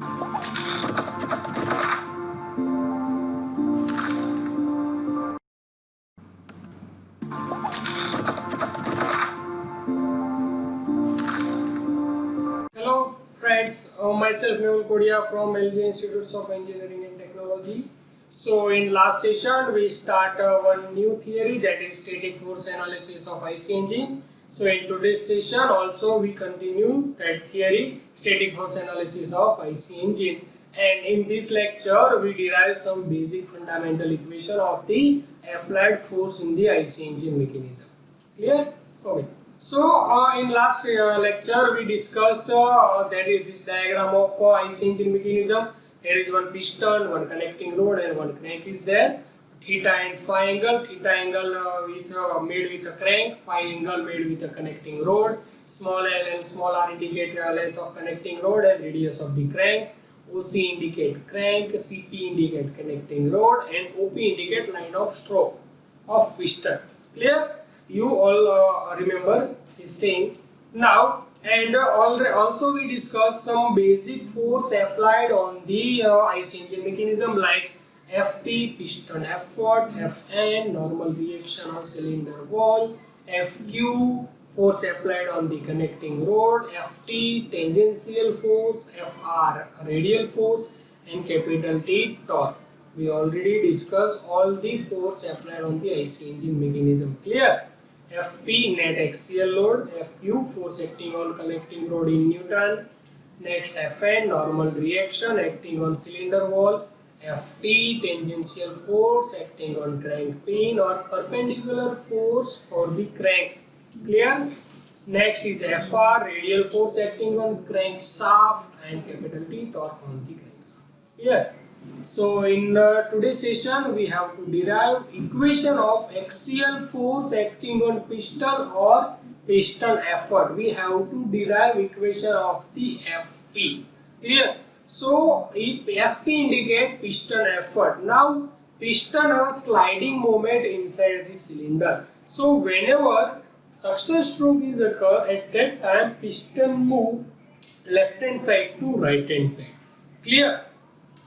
Hello friends, myself Mehul Kodia from LJ Institutes of Engineering and Technology. So in last session we start one new theory, that is static force analysis of IC engine. So in today's session also we continue that theory, static force analysis of IC engine, and in this lecture we derive some basic fundamental equation of the applied force in the IC engine mechanism. Clear? Okay. So in last lecture we discussed there is this diagram of IC engine mechanism. There is one piston, one connecting rod, and one crank is there. Theta and phi angle. Theta angle made with a crank, phi angle made with a connecting rod. Small l and small r indicate length of connecting rod and radius of the crank. OC indicate crank, CP indicate connecting rod, and OP indicate line of stroke of piston. Clear? You all remember this thing now, and also we discussed some basic force applied on the IC engine mechanism, like FP piston effort, Fn normal reaction on cylinder wall, FQ force applied on the connecting rod, Ft tangential force, Fr radial force, and capital T torque. We already discussed all the force applied on the IC engine mechanism. Clear? Fp net axial load, Fq force acting on connecting rod in Newton. Next Fn normal reaction acting on cylinder wall, Ft tangential force acting on crank pin or perpendicular force for the crank. Clear? Next is Fr radial force acting on crankshaft, and capital T torque on the crankshaft. Clear? So in today's session we have to derive equation of axial force acting on piston or piston effort. We have to derive equation of the Fp. Clear? So if Fp indicate piston effort, now piston has sliding moment inside the cylinder. So whenever success stroke is occur, at that time piston move left hand side to right hand side. Clear?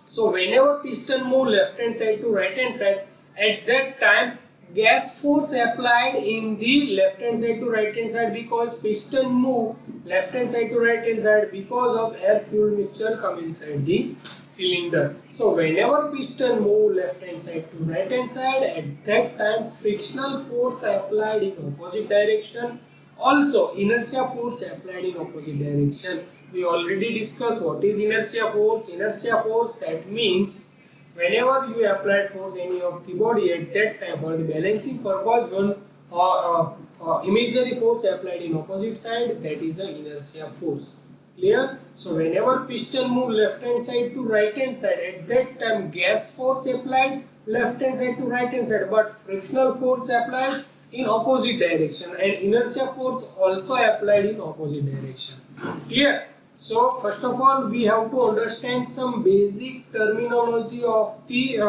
So whenever piston move left hand side to right hand side, at that time gas force applied in the left hand side to right hand side, because piston move left hand side to right hand side because of air fuel mixture come inside the cylinder. So whenever piston move left hand side to right hand side, at that time frictional force applied in opposite direction, also inertia force applied in opposite direction. We already discussed what is inertia force. Inertia force, that means whenever you apply force any of the body, at that time for the balancing purpose, one imaginary force applied in opposite side, that is an inertia force. Clear? So whenever piston move left hand side to right hand side, at that time gas force applied left hand side to right hand side, but frictional force applied in opposite direction, and inertia force also applied in opposite direction. Clear? So first of all we have to understand some basic terminology of the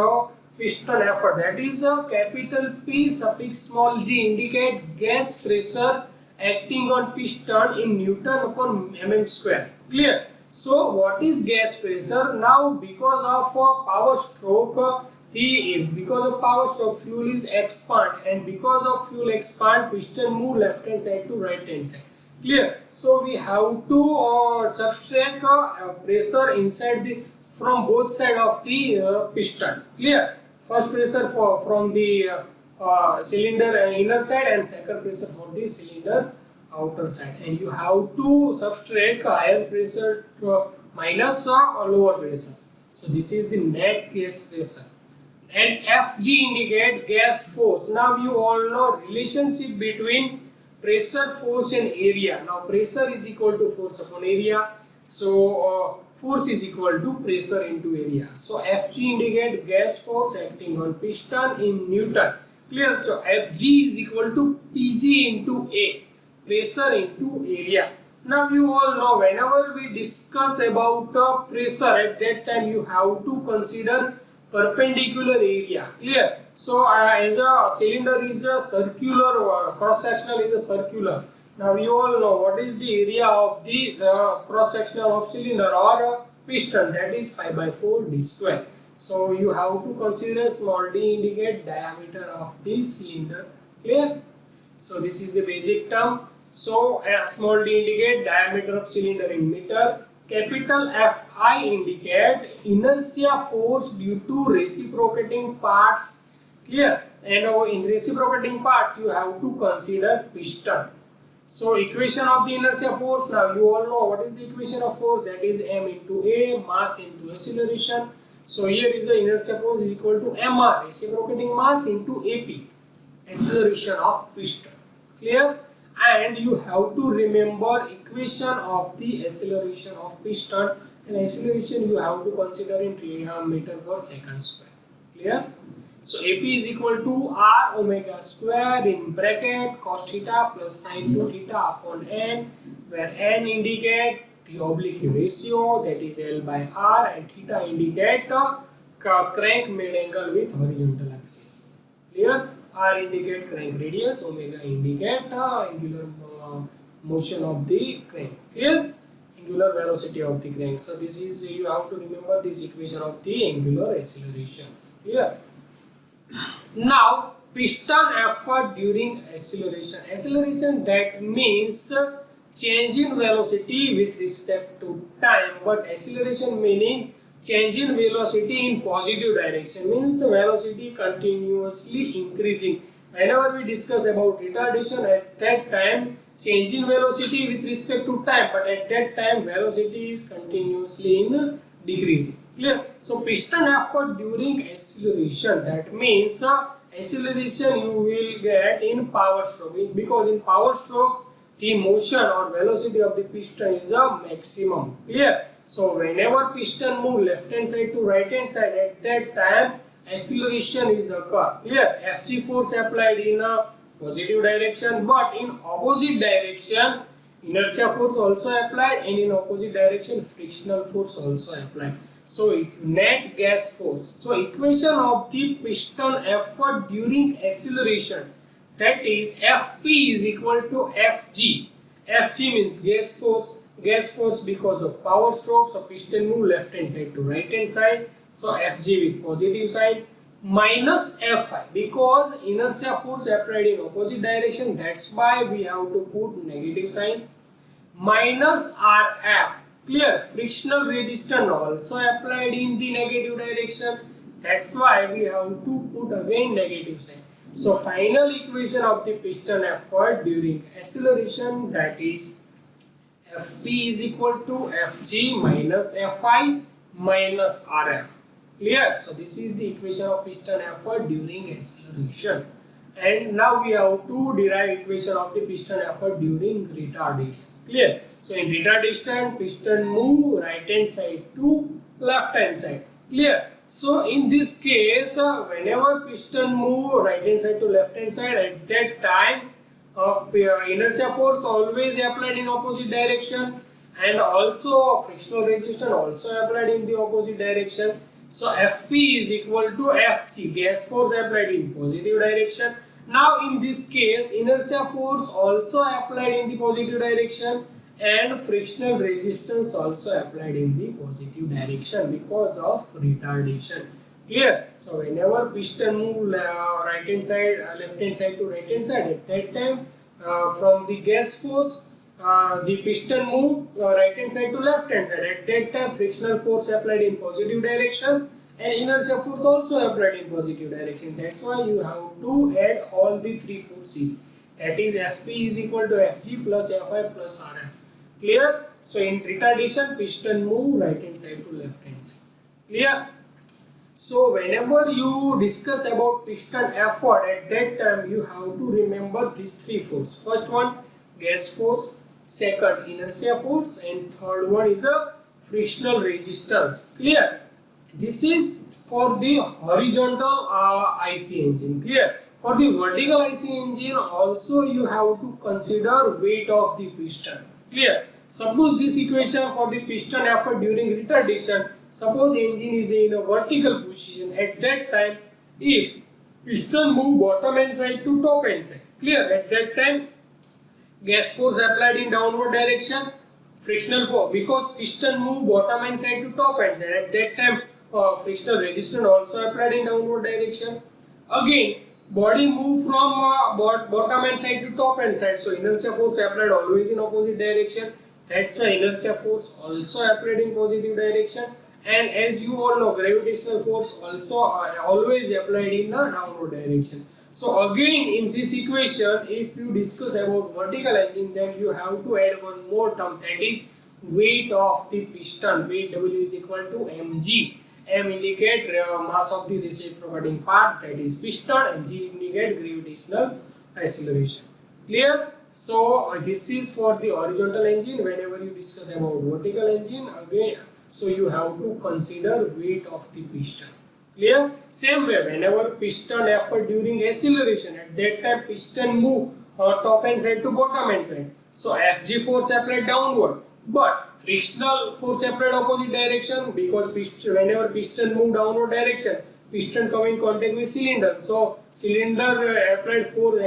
piston effort. That is capital P suffix small g indicate gas pressure acting on piston in Newton upon mm square. Clear? So what is gas pressure? Now because of power stroke, because of power stroke fuel is expand, and because of fuel expand piston move left hand side to right hand side. Clear? So we have to subtract pressure inside the from both side of the piston. Clear? First pressure from the cylinder inner side, and second pressure for the cylinder outer side, and you have to subtract higher pressure minus lower pressure. So this is the net gas pressure. And Fg indicate gas force. Now you all know relationship between pressure, force and area. Now pressure is equal to force upon area. So force is equal to pressure into area. So Fg indicate gas force acting on piston in Newton. Clear? So Fg is equal to Pg into A, pressure into area. Now you all know whenever we discuss about pressure, at that time you have to consider perpendicular area. Clear? So as a cylinder is a circular, cross sectional is a circular. Now you all know what is the area of the cross sectional of cylinder, or piston, that is pi by 4 d square. So you have to consider small d indicate diameter of the cylinder. Clear? So this is the basic term. So small d indicate diameter of cylinder in meter. Capital Fi indicate inertia force due to reciprocating parts. Clear? And in reciprocating parts you have to consider piston. So equation of the inertia force, now you all know what is the equation of force, that is m into a, mass into acceleration. So here is the inertia force is equal to mr, reciprocating mass, into ap, acceleration of piston. Clear? And you have to remember equation of the acceleration of piston, and acceleration you have to consider in meter per second square. Clear? So AP is equal to R omega square in bracket cos theta plus sin 2 theta upon n, where n indicate the oblique ratio, that is L by R, and theta indicate crank made angle with horizontal axis. Clear? R indicate crank radius, omega indicate angular motion of the crank. Clear? Angular velocity of the crank. So this is, you have to remember this equation of the angular acceleration. Clear? Now piston effort during acceleration. Acceleration, that means change in velocity with respect to time, but acceleration meaning change in velocity in positive direction, means velocity continuously increasing. Whenever we discuss about retardation, at that time change in velocity with respect to time, but at that time velocity is continuously in decreasing. Clear? So piston effort during acceleration, that means acceleration you will get in power stroke, because in power stroke the motion or velocity of the piston is a maximum. Clear? So whenever piston move left hand side to right hand side, at that time acceleration is occur. Clear? Fg force applied in a positive direction, but in opposite direction inertia force also applied, and in opposite direction frictional force also applied. So net gas force. So equation of the piston effort during acceleration, that is Fp is equal to Fg. Fg means gas force. Gas force because of power stroke. So piston move left hand side to right hand side. So Fg with positive side, minus Fi because inertia force applied in opposite direction. That's why we have to put negative sign. Minus Rf. Clear? Frictional resistance also applied in the negative direction. That's why we have to put again negative sign. So final equation of the piston effort during acceleration, that is Fp is equal to Fg minus Fi minus Rf. Clear? So this is the equation of piston effort during acceleration. And now we have to derive equation of the piston effort during retardation. Clear? So in retardation, piston move right hand side to left hand side. Clear? So in this case, whenever piston move right hand side to left hand side, at that time inertia force always applied in opposite direction, and also frictional resistance also applied in the opposite direction. So Fp is equal to Fg, gas force applied in positive direction. Now in this case inertia force also applied in the positive direction, and frictional resistance also applied in the positive direction because of retardation. Clear? So whenever piston move right hand side, left hand side to right hand side, at that time from the gas force the piston move right hand side to left hand side. At that time frictional force applied in positive direction, and inertia force also applied in positive direction. That's why you have to add all the three forces. That is Fp is equal to Fg plus Fi plus Rf. Clear? So in retardation piston move right hand side to left hand side. Clear? So whenever you discuss about piston effort, at that time you have to remember these three forces. First one gas force, second inertia force, and third one is a frictional resistance. Clear? This is for the horizontal IC engine. Clear? For the vertical IC engine also you have to consider weight of the piston. Clear? Suppose this equation for the piston effort during retardation, suppose engine is in a vertical position, at that time if piston move bottom hand side to top hand side, clear, at that time gas force applied in downward direction, frictional force, because piston move bottom hand side to top hand side. At that time, frictional resistance also applied in downward direction. Again, body move from bottom hand side to top hand side, so inertia force applied always in opposite direction. That's why inertia force also applied in positive direction. And as you all know, gravitational force also always applied in the downward direction. So again, in this equation, if you discuss about vertical engine, then you have to add one more term, that is weight of the piston. Weight W is equal to mg. M indicate mass of the reciprocating part, that is piston, and G indicate gravitational acceleration. Clear? So this is for the horizontal engine. Whenever you discuss about vertical engine, again, so you have to consider weight of the piston. Clear? Same way, whenever piston effort during acceleration, at that time piston move top hand side to bottom hand side. So Fg force applied downward, but frictional force applied opposite direction, because whenever piston move downward direction, piston come in contact with cylinder. So cylinder applied force,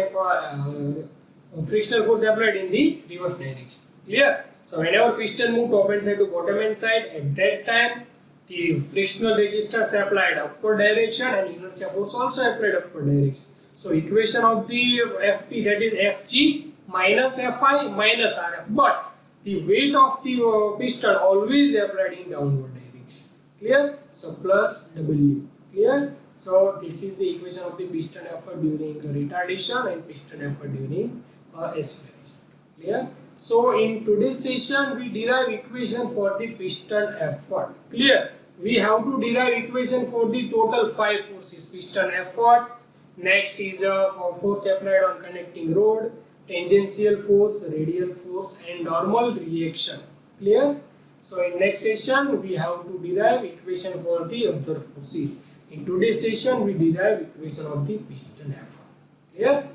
frictional force applied in the reverse direction. Clear? So whenever piston move top hand side to bottom hand side, at that time the frictional resistance applied upward direction and inertia force also applied upward direction. So equation of the Fp, that is Fg minus Fi minus Rf, but the weight of the piston always applied in downward direction. Clear? So plus W. Clear? So this is the equation of the piston effort during retardation and piston effort during acceleration. Clear? So in today's session, we derive equation for the piston effort. Clear? We have to derive equation for the total 5 forces: piston effort, next is a force applied on connecting rod, tangential force, radial force, and normal reaction. Clear? So in next session, we have to derive equation for the other forces. In today's session, we derive equation of the piston effort. Clear?